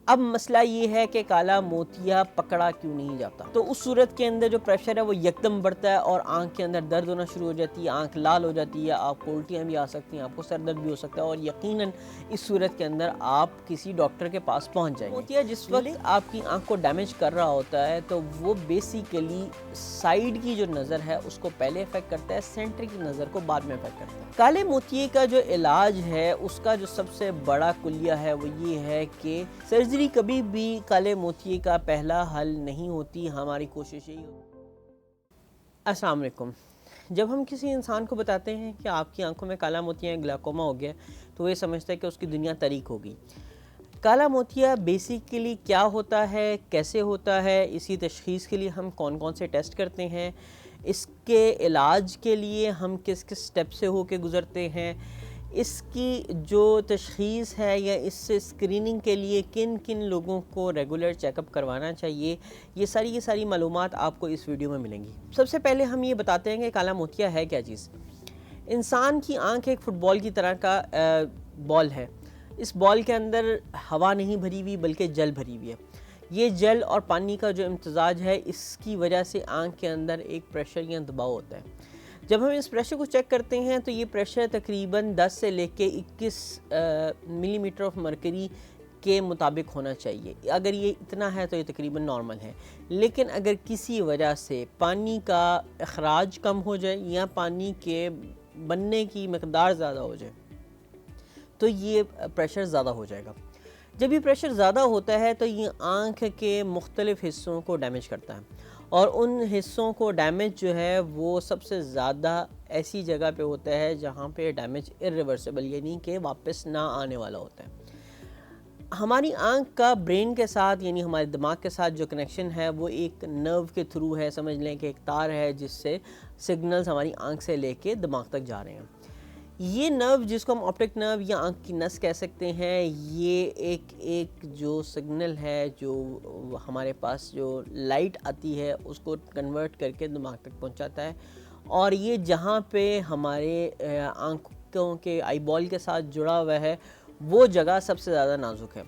اب مسئلہ یہ ہے کہ کالا موتیا پکڑا کیوں نہیں جاتا؟ تو اس صورت کے اندر جو پریشر ہے وہ یکدم بڑھتا ہے اور آنکھ کے اندر درد ہونا شروع ہو جاتی ہے، آنکھ لال ہو جاتی ہے، آپ کو الٹیاں بھی آ سکتی ہیں، آپ کو سر درد بھی ہو سکتا ہے، اور یقیناً اس صورت کے اندر آپ کسی ڈاکٹر کے پاس پہنچ جائیں گے۔ موتیا جس وقت آپ کی آنکھ کو ڈیمیج کر رہا ہوتا ہے تو وہ بیسیکلی سائیڈ کی جو نظر ہے اس کو پہلے افیکٹ کرتا ہے، سینٹر کی نظر کو بعد میں افیکٹ کرتا ہے۔ کالے موتیے کا جو علاج ہے اس کا جو سب سے بڑا کلیہ ہے وہ یہ ہے کہ سرجری کبھی بھی کالے موتیے کا پہلا حل نہیں ہوتی، ہماری کوشش یہی ہوتی۔ السلام علیکم۔ جب ہم کسی انسان کو بتاتے ہیں کہ آپ کی آنکھوں میں کالا موتیا ہے، گلاکوما ہو گیا، تو وہ یہ سمجھتا ہے کہ اس کی دنیا تاریک ہو گئی۔ کالا موتیا بیسیکلی کیا ہوتا ہے، کیسے ہوتا ہے، اسی تشخیص کے لیے ہم کون کون سے ٹیسٹ کرتے ہیں، اس کے علاج کے لیے ہم کس کس سٹیپ سے ہو کے گزرتے ہیں، اس کی جو تشخیص ہے یا اس سے اسکریننگ کے لیے کن کن لوگوں کو ریگولر چیک اپ کروانا چاہیے، یہ ساری معلومات آپ کو اس ویڈیو میں ملیں گی۔ سب سے پہلے ہم یہ بتاتے ہیں کہ کالا موتیا ہے کیا چیز۔ انسان کی آنکھ ایک فٹ بال کی طرح کا بال ہے۔ اس بال کے اندر ہوا نہیں بھری ہوئی بلکہ جل بھری ہوئی ہے۔ یہ جل اور پانی کا جو امتزاج ہے اس کی وجہ سے آنکھ کے اندر ایک پریشر یا دباؤ ہوتا ہے۔ جب ہم اس پریشر کو چیک کرتے ہیں تو یہ پریشر تقریباً 10 سے لے کے 21 ملی میٹر آف مرکری کے مطابق ہونا چاہیے۔ اگر یہ اتنا ہے تو یہ تقریباً نارمل ہے، لیکن اگر کسی وجہ سے پانی کا اخراج کم ہو جائے یا پانی کے بننے کی مقدار زیادہ ہو جائے تو یہ پریشر زیادہ ہو جائے گا۔ جب یہ پریشر زیادہ ہوتا ہے تو یہ آنکھ کے مختلف حصوں کو ڈیمیج کرتا ہے، اور ان حصوں کو ڈیمیج جو ہے وہ سب سے زیادہ ایسی جگہ پہ ہوتا ہے جہاں پہ ڈیمیج irreversible یعنی کہ واپس نہ آنے والا ہوتا ہے۔ ہماری آنکھ کا برین کے ساتھ یعنی ہمارے دماغ کے ساتھ جو کنیکشن ہے وہ ایک نرو کے تھرو ہے، سمجھ لیں کہ ایک تار ہے جس سے سگنلز ہماری آنکھ سے لے کے دماغ تک جا رہے ہیں۔ یہ نرو جس کو ہم آپٹک نرو یا آنکھ کی نس کہہ سکتے ہیں، یہ ایک جو سگنل ہے جو ہمارے پاس جو لائٹ آتی ہے اس کو کنورٹ کر کے دماغ تک پہنچاتا ہے، اور یہ جہاں پہ ہمارے آنکھوں کے آئی بال کے ساتھ جڑا ہوا ہے وہ جگہ سب سے زیادہ نازک ہے۔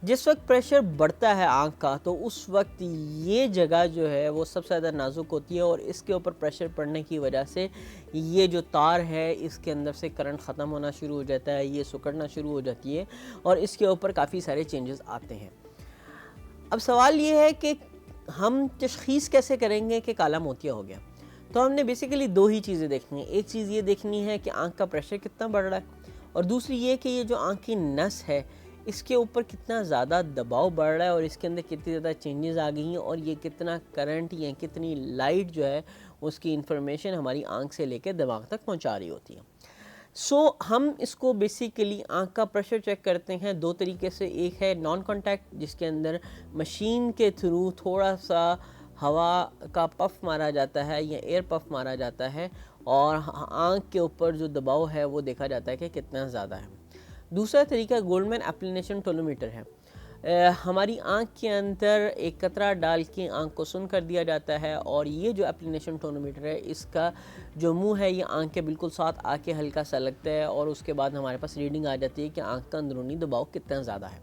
جس وقت پریشر بڑھتا ہے آنکھ کا تو اس وقت یہ جگہ جو ہے وہ سب سے زیادہ نازک ہوتی ہے، اور اس کے اوپر پریشر پڑنے کی وجہ سے یہ جو تار ہے اس کے اندر سے کرنٹ ختم ہونا شروع ہو جاتا ہے، یہ سکڑنا شروع ہو جاتی ہے، اور اس کے اوپر کافی سارے چینجز آتے ہیں۔ اب سوال یہ ہے کہ ہم تشخیص کیسے کریں گے کہ کالا موتیا ہو گیا؟ تو ہم نے بیسیکلی دو ہی چیزیں دیکھنی ہیں۔ ایک چیز یہ دیکھنی ہے کہ آنکھ کا پریشر کتنا بڑھ رہا ہے، اور دوسری یہ کہ یہ جو آنکھ کی نس ہے اس کے اوپر کتنا زیادہ دباؤ بڑھ رہا ہے، اور اس کے اندر کتنی زیادہ چینجز آ گئی ہیں، اور یہ کتنا کرنٹ یا کتنی لائٹ جو ہے اس کی انفارمیشن ہماری آنکھ سے لے کے دماغ تک پہنچا رہی ہوتی ہے۔ ہم اس کو بیسیکلی آنکھ کا پریشر چیک کرتے ہیں دو طریقے سے۔ ایک ہے نان کانٹیکٹ جس کے اندر مشین کے تھرو تھوڑا سا ہوا کا پف مارا جاتا ہے یا ایئر پف مارا جاتا ہے، اور آنکھ کے اوپر جو دباؤ ہے وہ دیکھا جاتا ہے کہ کتنا زیادہ ہے۔ دوسرا طریقہ گولڈمین ایپلینیشن ٹونومیٹر ہے۔ ہماری آنکھ کے اندر ایک قطرہ ڈال کے آنکھ کو سن کر دیا جاتا ہے، اور یہ جو ایپلینیشن ٹونومیٹر ہے اس کا جو منہ ہے یہ آنکھ کے بالکل ساتھ آ کے ہلکا سا لگتا ہے، اور اس کے بعد ہمارے پاس ریڈنگ آ جاتی ہے کہ آنکھ کا اندرونی دباؤ کتنا زیادہ ہے۔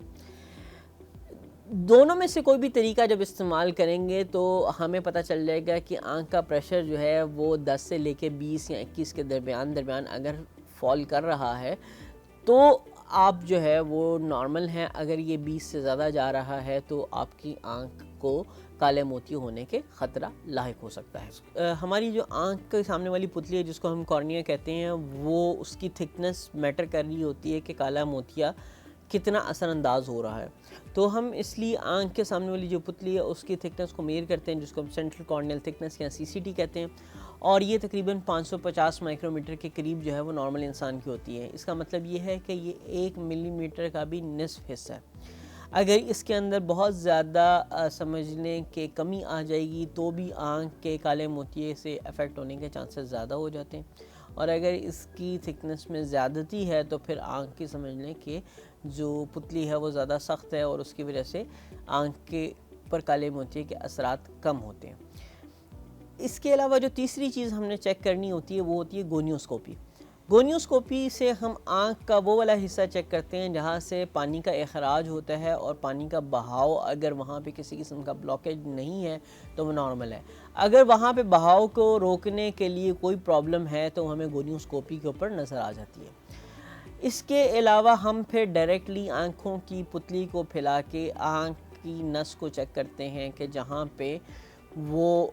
دونوں میں سے کوئی بھی طریقہ جب استعمال کریں گے تو ہمیں پتہ چل جائے گا کہ آنکھ کا پریشر جو ہے وہ 10 سے لے کے 20 یا 21 کے درمیان اگر فال کر رہا ہے تو آپ جو ہے وہ نارمل ہیں۔ اگر یہ 20 سے زیادہ جا رہا ہے تو آپ کی آنکھ کو کالے موتی ہونے کے خطرہ لاحق ہو سکتا ہے۔ ہماری جو آنکھ کے سامنے والی پتلی ہے جس کو ہم کارنیا کہتے ہیں، وہ اس کی تھکنس میٹر کر رہی ہوتی ہے کہ کالا موتیا کتنا اثر انداز ہو رہا ہے۔ تو ہم اس لیے آنکھ کے سامنے والی جو پتلی ہے اس کی تھکنس کو میئر کرتے ہیں جس کو ہم سینٹرل کارنیل تھکنس یا CCT کہتے ہیں، اور یہ تقریباً 550 مائکرو میٹر کے قریب جو ہے وہ نارمل انسان کی ہوتی ہے۔ اس کا مطلب یہ ہے کہ یہ 1 ملی میٹر کا بھی نصف حصہ ہے۔ اگر اس کے اندر بہت زیادہ سمجھ لیں کہ کمی آ جائے گی تو بھی آنکھ کے کالے موتیے سے افیکٹ ہونے کے چانسز زیادہ ہو جاتے ہیں، اور اگر اس کی تھکنس میں زیادتی ہے تو پھر آنکھ کی سمجھ لیں کہ جو پتلی ہے وہ زیادہ سخت ہے، اور اس کی وجہ سے آنکھ کے پر کالے موتیے کے اثرات کم ہوتے ہیں۔ اس کے علاوہ جو تیسری چیز ہم نے چیک کرنی ہوتی ہے وہ ہوتی ہے گونیوسکوپی۔ گونیوسکوپی سے ہم آنکھ کا وہ والا حصہ چیک کرتے ہیں جہاں سے پانی کا اخراج ہوتا ہے، اور پانی کا بہاؤ اگر وہاں پہ کسی قسم کا بلاکیج نہیں ہے تو وہ نارمل ہے۔ اگر وہاں پہ بہاؤ کو روکنے کے لیے کوئی پرابلم ہے تو ہمیں گونیوسکوپی کے اوپر نظر آ جاتی ہے۔ اس کے علاوہ ہم پھر ڈائریکٹلی آنکھوں کی پتلی کو پھیلا کے آنکھ کی نس کو چیک کرتے ہیں کہ جہاں پہ وہ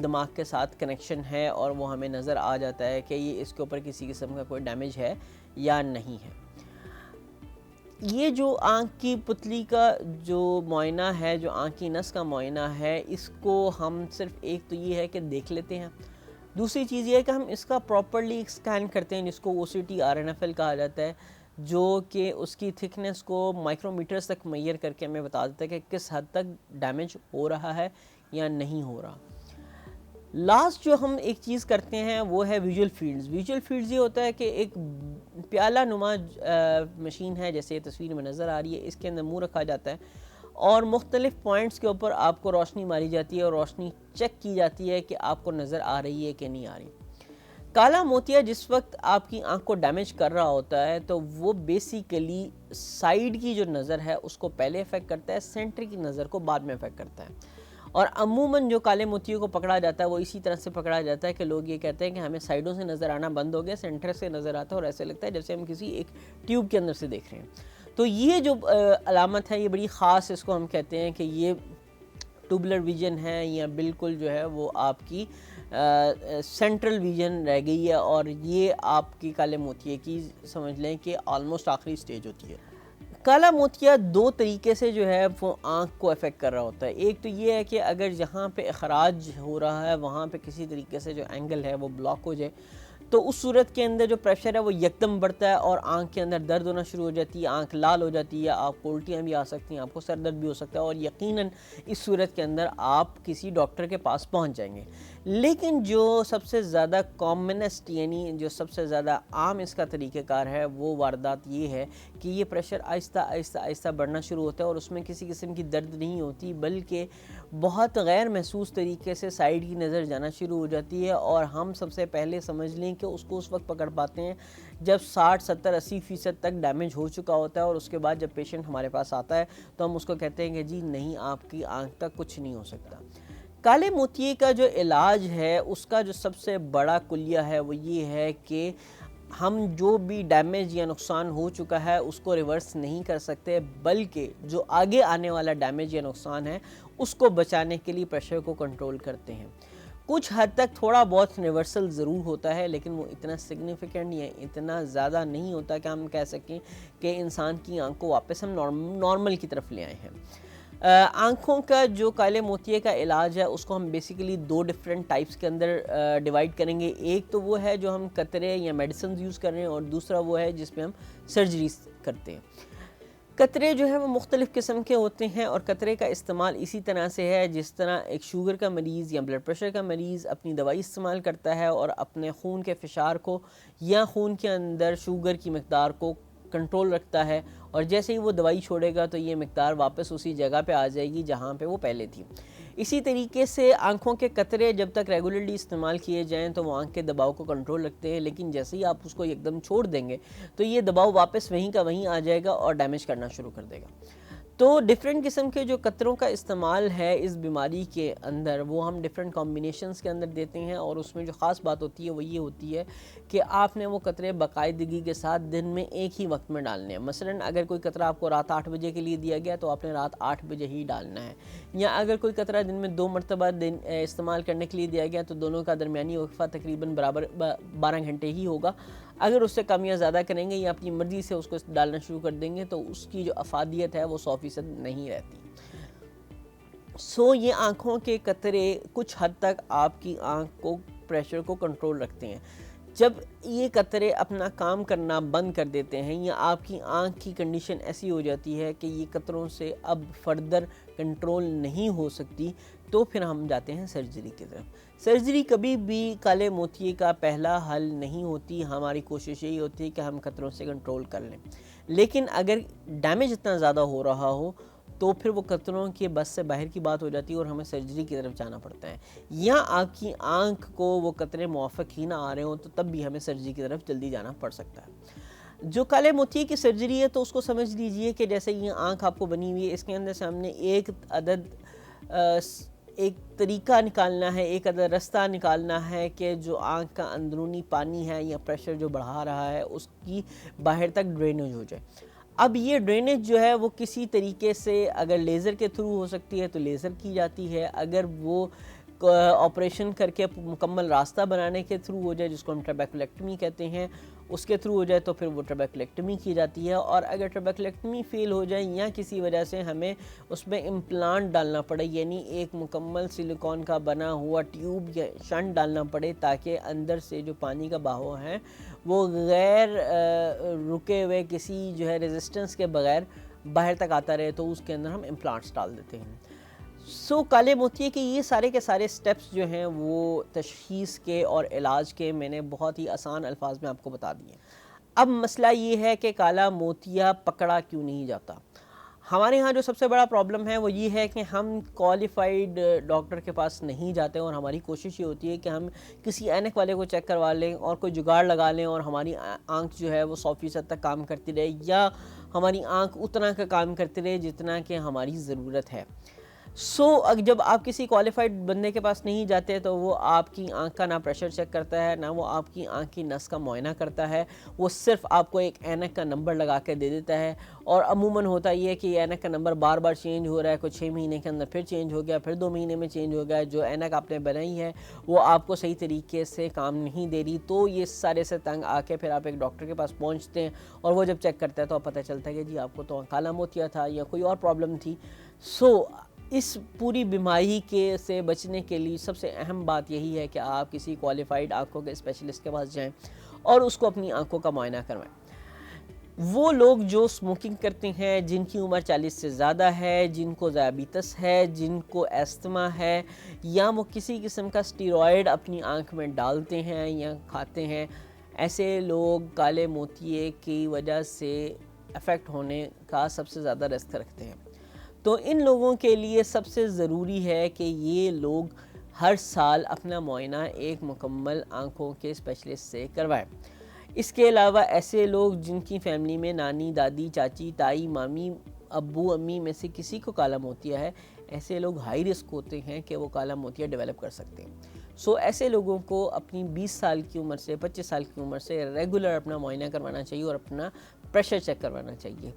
دماغ کے ساتھ کنیکشن ہے، اور وہ ہمیں نظر آ جاتا ہے کہ یہ اس کے اوپر کسی قسم کا کوئی ڈیمیج ہے یا نہیں ہے۔ یہ جو آنکھ کی پتلی کا جو معائنہ ہے، جو آنکھ کی نس کا معائنہ ہے، اس کو ہم صرف ایک تو یہ ہے کہ دیکھ لیتے ہیں، دوسری چیز یہ ہے کہ ہم اس کا پراپرلی اسکین کرتے ہیں، جس کو OCT RNFL کہا جاتا ہے، جو کہ اس کی تھکنس کو مائکرو میٹرز تک میئر کر کے ہمیں بتا دیتا ہے کہ کس حد تک ڈیمیج ہو رہا ہے یا نہیں ہو رہا۔ لاسٹ جو ہم ایک چیز کرتے ہیں وہ ہے ویژول فیلڈز۔ ویژول فیلڈز یہ ہوتا ہے کہ ایک پیالہ نما مشین ہے، جیسے تصویر میں نظر آ رہی ہے، اس کے اندر منہ رکھا جاتا ہے اور مختلف پوائنٹس کے اوپر آپ کو روشنی ماری جاتی ہے، اور روشنی چیک کی جاتی ہے کہ آپ کو نظر آ رہی ہے کہ نہیں آ رہی۔ کالا موتیا جس وقت آپ کی آنکھ کو ڈیمیج کر رہا ہوتا ہے تو وہ بیسیکلی سائیڈ کی جو نظر ہے اس کو پہلے افیکٹ کرتا ہے، سینٹر کی نظر کو بعد میں افیکٹ کرتا ہے۔ اور عموماً جو کالے موتیوں کو پکڑا جاتا ہے وہ اسی طرح سے پکڑا جاتا ہے کہ لوگ یہ کہتے ہیں کہ ہمیں سائیڈوں سے نظر آنا بند ہو گیا، سینٹر سے نظر آتا ہے اور ایسے لگتا ہے جیسے ہم کسی ایک ٹیوب کے اندر سے دیکھ رہے ہیں۔ تو یہ جو علامت ہے یہ بڑی خاص، اس کو ہم کہتے ہیں کہ یہ ٹوبلر ویژن ہے، یا بالکل جو ہے وہ آپ کی سینٹرل ویژن رہ گئی ہے، اور یہ آپ کی کالے موتیے کی سمجھ لیں کہ آلموسٹ آخری سٹیج ہوتی ہے۔ کالا موتیا دو طریقے سے جو ہے وہ آنکھ کو افیکٹ کر رہا ہوتا ہے۔ ایک تو یہ ہے کہ اگر جہاں پہ اخراج ہو رہا ہے وہاں پہ کسی طریقے سے جو اینگل ہے وہ بلاک ہو جائے، تو اس صورت کے اندر جو پریشر ہے وہ یکدم بڑھتا ہے اور آنکھ کے اندر درد ہونا شروع ہو جاتی ہے، آنکھ لال ہو جاتی ہے، آپ کو الٹیاں بھی آ سکتی ہیں، آپ کو سر درد بھی ہو سکتا ہے، اور یقیناً اس صورت کے اندر آپ کسی ڈاکٹر کے پاس پہنچ جائیں گے۔ لیکن جو سب سے زیادہ کامنسٹ، یعنی جو سب سے زیادہ عام اس کا طریقہ کار ہے، وہ واردات یہ ہے کہ یہ پریشر آہستہ آہستہ آہستہ بڑھنا شروع ہوتا ہے، اور اس میں کسی قسم کی درد نہیں ہوتی، بلکہ بہت غیر محسوس طریقے سے سائیڈ کی نظر جانا شروع ہو جاتی ہے، اور ہم سب سے پہلے سمجھ لیں کہ اس کو اس وقت پکڑ پاتے ہیں جب 60 70 80% تک ڈیمیج ہو چکا ہوتا ہے، اور اس کے بعد جب پیشنٹ ہمارے پاس آتا ہے تو ہم اس کو کہتے ہیں کہ جی نہیں، آپ کی آنکھ کا کچھ نہیں ہو سکتا۔ کالے موتیے کا جو علاج ہے اس کا جو سب سے بڑا کلیہ ہے وہ یہ ہے کہ ہم جو بھی ڈیمیج یا نقصان ہو چکا ہے اس کو ریورس نہیں کر سکتے، بلکہ جو آگے آنے والا ڈیمیج یا نقصان ہے اس کو بچانے کے لیے پریشر کو کنٹرول کرتے ہیں۔ کچھ حد تک تھوڑا بہت ریورسل ضرور ہوتا ہے، لیکن وہ اتنا سگنیفیکنٹ یا اتنا زیادہ نہیں ہوتا کہ ہم کہہ سکیں کہ انسان کی آنکھ کو واپس ہم نارمل کی طرف لے آئے ہیں۔ آنکھوں کا جو کالے موتیے کا علاج ہے اس کو ہم بیسیکلی دو ڈیفرنٹ ٹائپس کے اندر ڈیوائڈ کریں گے۔ ایک تو وہ ہے جو ہم قطرے یا میڈیسنز یوز کر رہے ہیں، اور دوسرا وہ ہے جس میں ہم سرجریز کرتے ہیں۔ قطرے جو ہیں وہ مختلف قسم کے ہوتے ہیں، اور قطرے کا استعمال اسی طرح سے ہے جس طرح ایک شوگر کا مریض یا بلڈ پریشر کا مریض اپنی دوائی استعمال کرتا ہے اور اپنے خون کے فشار کو یا خون کے اندر شوگر کی مقدار کو کنٹرول رکھتا ہے، اور جیسے ہی وہ دوائی چھوڑے گا تو یہ مقدار واپس اسی جگہ پہ آ جائے گی جہاں پہ وہ پہلے تھی۔ اسی طریقے سے آنکھوں کے قطرے جب تک ریگولرلی استعمال کیے جائیں تو وہ آنکھ کے دباؤ کو کنٹرول رکھتے ہیں، لیکن جیسے ہی آپ اس کو ایک دم چھوڑ دیں گے تو یہ دباؤ واپس وہیں کا وہیں آ جائے گا اور ڈیمیج کرنا شروع کر دے گا۔ تو ڈیفرنٹ قسم کے جو قطروں کا استعمال ہے اس بیماری کے اندر وہ ہم ڈیفرنٹ کمبینیشنز کے اندر دیتے ہیں، اور اس میں جو خاص بات ہوتی ہے وہ یہ ہوتی ہے کہ آپ نے وہ قطرے باقاعدگی کے ساتھ دن میں ایک ہی وقت میں ڈالنے ہیں۔ مثلاً اگر کوئی قطرہ آپ کو رات 8 بجے کے لیے دیا گیا تو آپ نے رات 8 بجے ہی ڈالنا ہے، یا اگر کوئی قطرہ دن میں 2 مرتبہ استعمال کرنے کے لیے دیا گیا تو دونوں کا درمیانی وقفہ تقریباً برابر 12 گھنٹے ہی ہوگا۔ اگر اس سے کم یا زیادہ کریں گے یا اپنی مرضی سے اس کو ڈالنا شروع کر دیں گے تو اس کی جو افادیت ہے وہ 100% نہیں رہتی۔ یہ آنکھوں کے قطرے کچھ حد تک آپ کی آنکھ کو پریشر کو کنٹرول رکھتے ہیں۔ جب یہ قطرے اپنا کام کرنا بند کر دیتے ہیں یا آپ کی آنکھ کی کنڈیشن ایسی ہو جاتی ہے کہ یہ قطروں سے اب فردر کنٹرول نہیں ہو سکتی، تو پھر ہم جاتے ہیں سرجری کی طرف۔ سرجری کبھی بھی کالے موتیے کا پہلا حل نہیں ہوتی، ہماری کوشش یہی ہوتی ہے کہ ہم قطروں سے کنٹرول کر لیں، لیکن اگر ڈیمیج اتنا زیادہ ہو رہا ہو تو پھر وہ قطروں کے بس سے باہر کی بات ہو جاتی ہے اور ہمیں سرجری کی طرف جانا پڑتا ہے. یا آپ کی آنکھ کو وہ قطرے موافق ہی نہ آ رہے ہوں تو تب بھی ہمیں سرجری کی طرف جلدی جانا پڑ سکتا ہے. جو کالے موتیے کی سرجری ہے تو اس کو سمجھ لیجئے کہ جیسے یہ آنکھ آپ کو بنی ہوئی ہے, اس کے اندر سے ہم نے ایک طریقہ نکالنا ہے, ایک عدد رستہ نکالنا ہے کہ جو آنکھ کا اندرونی پانی ہے یا پریشر جو بڑھا رہا ہے اس کی باہر تک ڈرینیج ہو جائے. اب یہ ڈرینیج جو ہے وہ کسی طریقے سے اگر لیزر کے تھرو ہو سکتی ہے تو لیزر کی جاتی ہے, اگر وہ آپریشن کر کے مکمل راستہ بنانے کے تھرو ہو جائے جس کو ہم ٹریبیکولیکٹمی کہتے ہیں اس کے تھرو ہو جائے تو پھر وہ ٹریبیکولیکٹمی کی جاتی ہے. اور اگر ٹریبیکولیکٹمی فیل ہو جائے یا کسی وجہ سے ہمیں اس میں امپلانٹ ڈالنا پڑے, یعنی ایک مکمل سلیکون کا بنا ہوا ٹیوب یا شنٹ ڈالنا پڑے تاکہ اندر سے جو پانی کا بہاؤ ہے وہ غیر رکے ہوئے کسی جو ہے ریزسٹنس کے بغیر باہر تک آتا رہے, تو اس کے اندر ہم امپلانٹس ڈال دیتے ہیں. کالے موتیے کے یہ سارے کے سارے سٹیپس جو ہیں وہ تشخیص کے اور علاج کے میں نے بہت ہی آسان الفاظ میں آپ کو بتا دیے. اب مسئلہ یہ ہے کہ کالا موتیا پکڑا کیوں نہیں جاتا. ہمارے ہاں جو سب سے بڑا پرابلم ہے وہ یہ ہے کہ ہم کوالیفائڈ ڈاکٹر کے پاس نہیں جاتے اور ہماری کوشش یہ ہوتی ہے کہ ہم کسی اینک والے کو چیک کروا لیں اور کوئی جگاڑ لگا لیں اور ہماری آنکھ جو ہے وہ 100% تک کام کرتی رہے یا ہماری آنکھ اتنا کا کام کرتی رہے جتنا کہ ہماری ضرورت ہے. جب آپ کسی کوالیفائڈ بندے کے پاس نہیں جاتے تو وہ آپ کی آنکھ کا نہ پریشر چیک کرتا ہے نہ وہ آپ کی آنکھ کی نس کا معائنہ کرتا ہے, وہ صرف آپ کو ایک اینک کا نمبر لگا کے دے دیتا ہے. اور عموماً ہوتا یہ ہے کہ یہ اینک کا نمبر بار بار چینج ہو رہا ہے, کوئی 6 مہینے کے اندر پھر چینج ہو گیا, پھر 2 مہینے میں چینج ہو گیا, جو اینک آپ نے بنائی ہے وہ آپ کو صحیح طریقے سے کام نہیں دے رہی. تو یہ سارے سے تنگ آ کے پھر آپ ایک ڈاکٹر کے پاس پہنچتے ہیں اور وہ جب چیک کرتا ہے تو پتہ چلتا ہے کہ جی آپ کو تو کالا موتیا تھا یا کوئی اور پرابلم تھی. اس پوری بیماری سے بچنے کے لیے سب سے اہم بات یہی ہے کہ آپ کسی کوالیفائڈ آنکھوں کے اسپیشلسٹ کے پاس جائیں اور اس کو اپنی آنکھوں کا معائنہ کروائیں. وہ لوگ جو اسموکنگ کرتے ہیں, جن کی عمر 40 سے زیادہ ہے, جن کو ذیابیطس ہے, جن کو ایستما ہے, یا وہ کسی قسم کا اسٹیرائڈ اپنی آنکھ میں ڈالتے ہیں یا کھاتے ہیں, ایسے لوگ کالے موتیے کی وجہ سے افیکٹ ہونے کا سب سے زیادہ رسک رکھتے ہیں. تو ان لوگوں کے لیے سب سے ضروری ہے کہ یہ لوگ ہر سال اپنا معائنہ ایک مکمل آنکھوں کے اسپیشلسٹ سے کروائیں. اس کے علاوہ ایسے لوگ جن کی فیملی میں نانی, دادی, چاچی, تائی, مامی, ابو, امی میں سے کسی کو کالا موتیا ہے, ایسے لوگ ہائی رسک ہوتے ہیں کہ وہ کالا موتیا ڈیولپ کر سکتے ہیں. ایسے لوگوں کو اپنی 20 سال کی عمر سے 25 سال کی عمر سے ریگولر اپنا معائنہ کروانا چاہیے اور اپنا پریشر چیک کروانا چاہیے.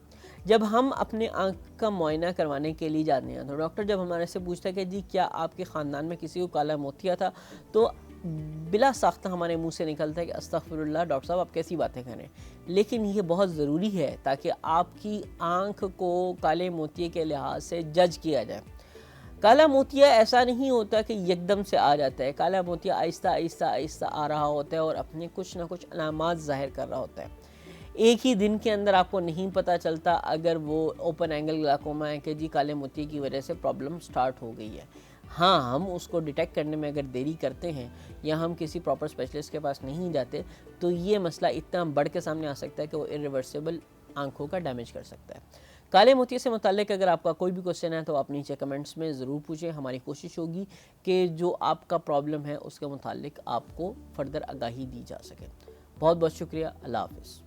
جب ہم اپنے آنکھ کا معائنہ کروانے کے لیے جاتے ہیں تو ڈاکٹر جب ہمارے سے پوچھتا ہے کہ جی کیا آپ کے خاندان میں کسی کو کالا موتیا تھا, تو بلا ساختہ ہمارے منہ سے نکلتا ہے کہ استغفر اللہ ڈاکٹر صاحب آپ کیسی باتیں کریں. لیکن یہ بہت ضروری ہے تاکہ آپ کی آنکھ کو کالے موتیے کے لحاظ سے جج کیا جائے. کالا موتیا ایسا نہیں ہوتا کہ یکدم سے آ جاتا ہے. کالا موتیا آہستہ آہستہ آہستہ آ رہا ہوتا ہے اور اپنے کچھ نہ کچھ علامات ظاہر کر رہا ہوتا ہے. ایک ہی دن کے اندر آپ کو نہیں پتہ چلتا اگر وہ اوپن اینگل گلاکوما ہے کہ جی کالے موتیے کی وجہ سے پرابلم سٹارٹ ہو گئی ہے. ہاں, ہم اس کو ڈیٹیکٹ کرنے میں اگر دیری کرتے ہیں یا ہم کسی پراپر اسپیشلسٹ کے پاس نہیں جاتے تو یہ مسئلہ اتنا بڑھ کے سامنے آ سکتا ہے کہ وہ irreversible آنکھوں کا ڈیمیج کر سکتا ہے. کالے موتیے سے متعلق اگر آپ کا کوئی بھی کوسچن ہے تو آپ نیچے کمنٹس میں ضرور پوچھیں. ہماری کوشش ہوگی کہ جو آپ کا پرابلم ہے اس کے متعلق آپ کو فردر آگاہی دی جا سکے. بہت بہت شکریہ. اللہ حافظ.